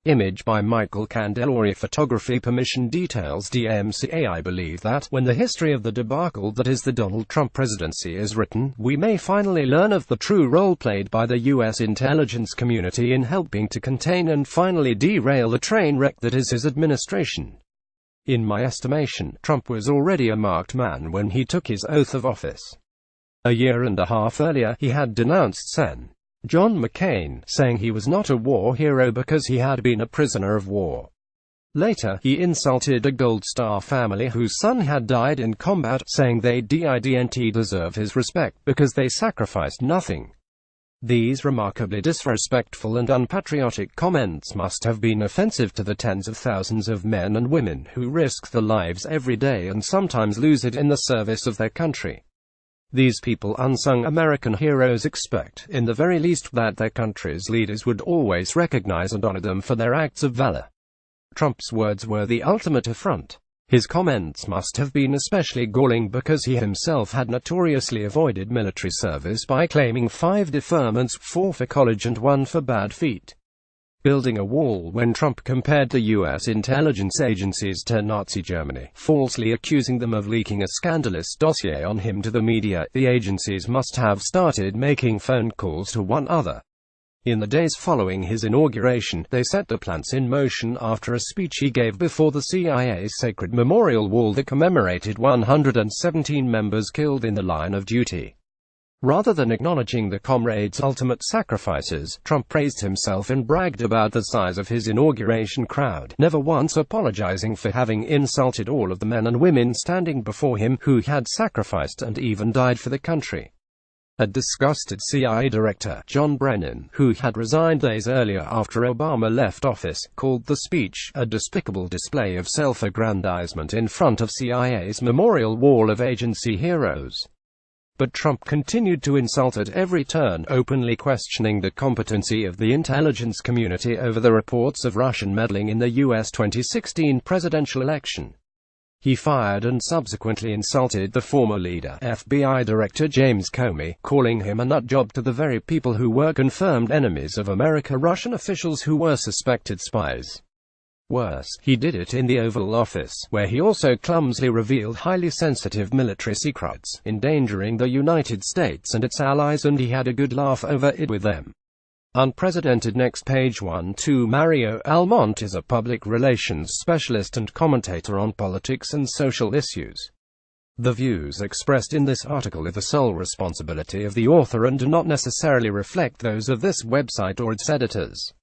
Image by Michael Candelori. Photography permission details. DMCA. I believe that, when the history of the debacle that is the Donald Trump presidency is written, we may finally learn of the true role played by the U.S. intelligence community in helping to contain and finally derail the train wreck that is his administration. In my estimation, Trump was already a marked man when he took his oath of office. A year and a half earlier, he had denounced Sen. John McCain, saying he was not a war hero because he had been a prisoner of war. Later, he insulted a Gold Star family whose son had died in combat, saying they didnt deserve his respect because they sacrificed nothing. These remarkably disrespectful and unpatriotic comments must have been offensive to the tens of thousands of men and women who risk their lives every day and sometimes lose it in the service of their country. These people, unsung American heroes, expect, in the very least, that their country's leaders would always recognize and honor them for their acts of valor. Trump's words were the ultimate affront. His comments must have been especially galling because he himself had notoriously avoided military service by claiming 5 deferments, 4 for college and 1 for bad feet. Building a wall when Trump compared the U.S. intelligence agencies to Nazi Germany, falsely accusing them of leaking a scandalous dossier on him to the media. The agencies must have started making phone calls to one another. In the days following his inauguration, they set the plans in motion after a speech he gave before the CIA's sacred memorial wall that commemorated 117 members killed in the line of duty. Rather than acknowledging the comrades' ultimate sacrifices, Trump praised himself and bragged about the size of his inauguration crowd, never once apologizing for having insulted all of the men and women standing before him who had sacrificed and even died for the country. A disgusted CIA director, Brennan, who had resigned days earlier after Obama left office, called the speech a despicable display of self-aggrandizement in front of CIA's memorial wall of agency heroes. But Trump continued to insult at every turn, openly questioning the competency of the intelligence community over the reports of Russian meddling in the U.S. 2016 presidential election. He fired and subsequently insulted the former leader, FBI Director James Comey, calling him a nutjob to the very people who were confirmed enemies of America, Russian officials who were suspected spies. Worse, he did it in the Oval Office, where he also clumsily revealed highly sensitive military secrets, endangering the United States and its allies, and he had a good laugh over it with them. Unprecedented. Next page. 1-2 Mario Almonte is a public relations specialist and commentator on politics and social issues. The views expressed in this article are the sole responsibility of the author and do not necessarily reflect those of this website or its editors.